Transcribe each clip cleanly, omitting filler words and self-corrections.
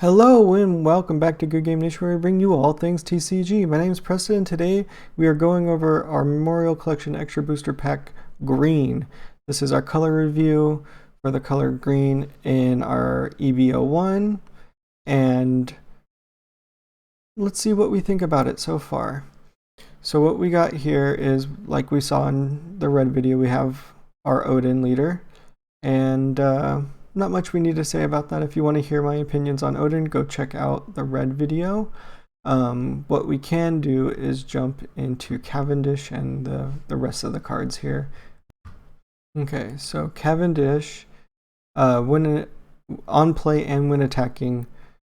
Hello and welcome back to Good Game Nation, where we bring you all things TCG. My name is Preston, and today we are going over our Memorial Collection Extra Booster Pack Green. This is our color review for the color green in our EB-01, and let's see what we think about it so far. So what we got here is, like we saw in the red video, we have our Odin leader, and not much we need to say about that. If you want to hear my opinions on Odin, go check out the red video. What we can do is jump into Cavendish and the rest of the cards here. Okay, so Cavendish, when on play and when attacking,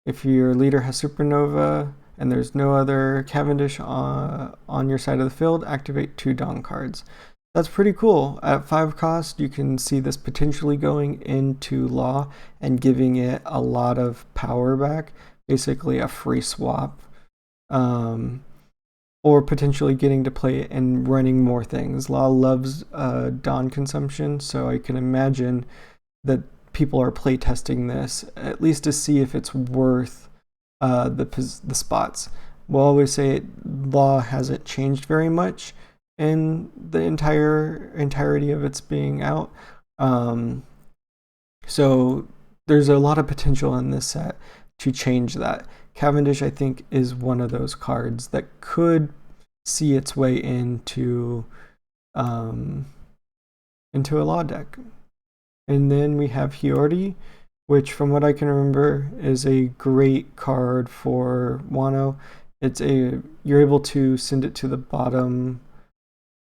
if your leader has Supernova and there's no other Cavendish on your side of the field, activate 2 Dawn cards. That's pretty cool. At 5 cost, you can see this potentially going into Law and giving it a lot of power back, basically a free swap, or potentially getting to play it and running more things. Law loves Dawn consumption, so I can imagine that people are playtesting this, at least to see if it's worth the spots. We'll always say Law hasn't changed very much in the entirety of its being out. So there's a lot of potential in this set to change that. Cavendish, I think, is one of those cards that could see its way into a Law deck. And then we have Hyordi, which from what I can remember is a great card for Wano. You're able to send it to the bottom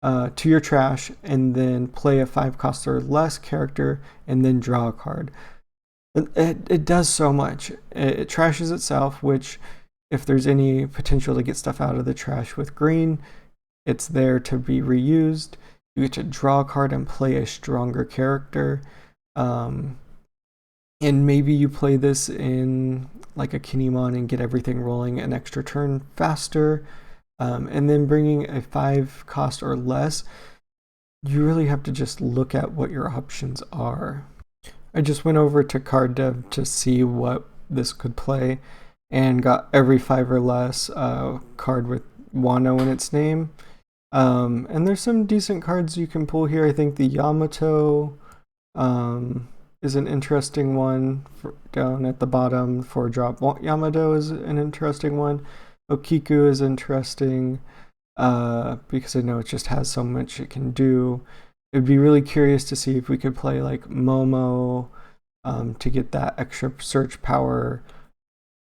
to your trash and then play a 5 cost or less character and then draw a card. It does so much. It trashes itself, which if there's any potential to get stuff out of the trash with green, it's there to be reused. You get to draw a card and play a stronger character. And maybe you play this in like a Kinemon and get everything rolling an extra turn faster. And then bringing a 5 cost or less, you really have to just look at what your options are. I just went over to Card Dev to see what this could play and got every 5 or less card with Wano in its name. And there's some decent cards you can pull here. I think the Yamato is an interesting one down at the bottom for drop. Yamato is an interesting one. Okiku is interesting because I know it just has so much it can do. It'd be really curious to see if we could play like Momo to get that extra search power.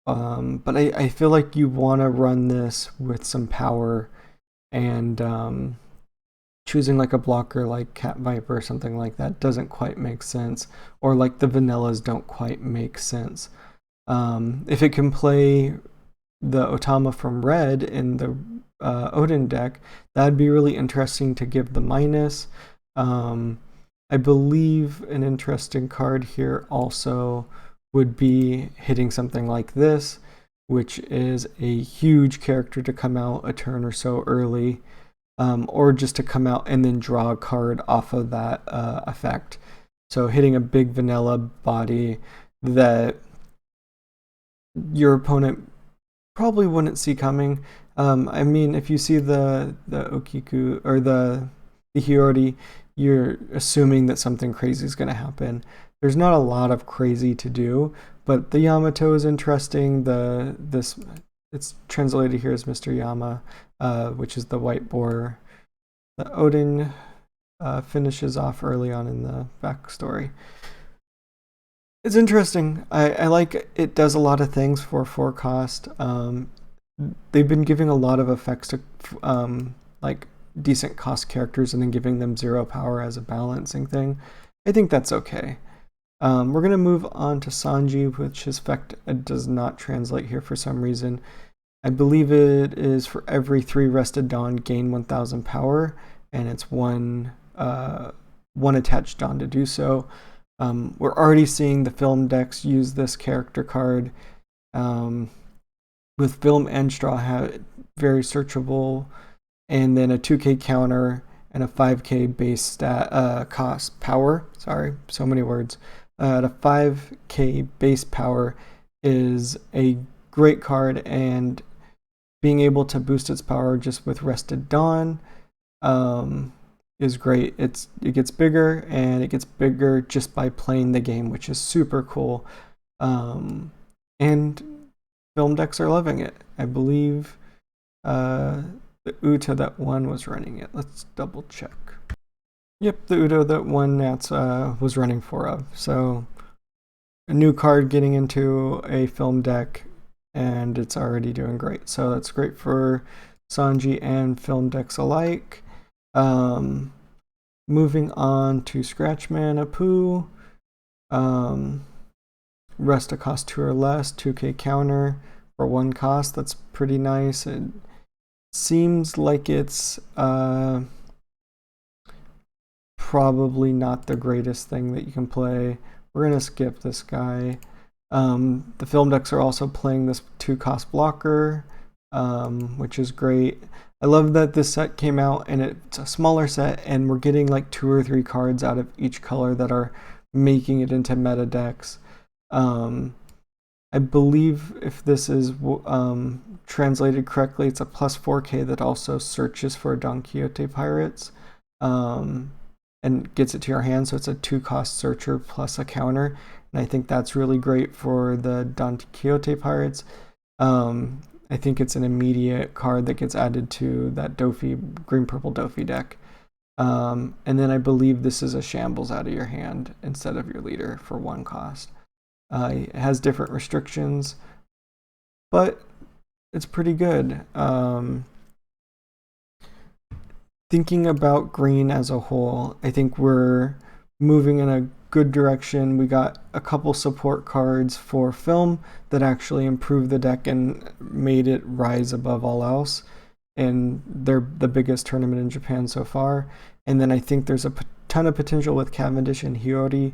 But I feel like you want to run this with some power, and choosing like a blocker like Cat Viper or something like that doesn't quite make sense, or like the vanillas don't quite make sense. If it can play the Otama from red in the Odin deck, that'd be really interesting to give the minus. I believe an interesting card here also would be hitting something like this, which is a huge character to come out a turn or so early, or just to come out and then draw a card off of that effect. So hitting a big vanilla body that your opponent probably wouldn't see coming. I mean, if you see the Okiku or the Hyordi, you're assuming that something crazy is going to happen. There's not a lot of crazy to do, but the Yamato is interesting. It's translated here as Mr. Yama, which is the white boar. The Odin finishes off early on in the backstory. It's interesting. I like it. Does a lot of things for 4 cost. They've been giving a lot of effects to like decent cost characters and then giving them 0 power as a balancing thing. I think that's okay. We're going to move on to Sanji, which his effect does not translate here for some reason. I believe it is for every 3 rested Dawn gain 1000 power, and it's one attached Dawn to do so. We're already seeing the film decks use this character card. With film and straw very searchable, and then a 2k counter and a 5k base stat cost power. Sorry, so many words. At a 5k base power, is a great card, and being able to boost its power just with Rested Dawn is great. It gets bigger, and it gets bigger just by playing the game, which is super cool. And film decks are loving it. I believe the Uta that won was running it. Let's double check. Yep, the Uta that won Nats was running 4 of. So a new card getting into a film deck, and it's already doing great. So that's great for Sanji and film decks alike. Moving on to Scratchman Apu. Rest a cost 2 or less, 2k counter for 1 cost. That's pretty nice. It seems like it's probably not the greatest thing that you can play. We're gonna skip this guy. The film decks are also playing this 2-cost blocker, which is great. I love that this set came out and it's a smaller set, and we're getting like 2 or 3 cards out of each color that are making it into meta decks. I believe if this is translated correctly, it's a plus 4k that also searches for Don Quixote pirates and gets it to your hand. So it's a 2-cost searcher plus a counter. And I think that's really great for the Don Quixote pirates. I think it's an immediate card that gets added to that Dofi, green-purple Dofi deck. And then I believe this is a shambles out of your hand instead of your leader for 1 cost. It has different restrictions, but it's pretty good. Thinking about green as a whole, I think we're moving in a good direction. We got a couple support cards for film that actually improved the deck and made it rise above all else, and they're the biggest tournament in Japan so far. And then I think there's a ton of potential with Cavendish and Hiyori,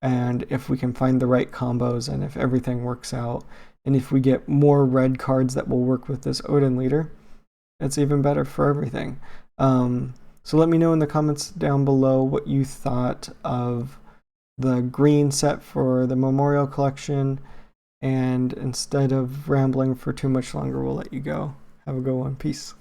and if we can find the right combos, and if everything works out, and if we get more red cards that will work with this Odin leader, it's even better for everything. So let me know in the comments down below what you thought of the green set for the Memorial Collection, and instead of rambling for too much longer, we'll let you go. Have a good one. Peace.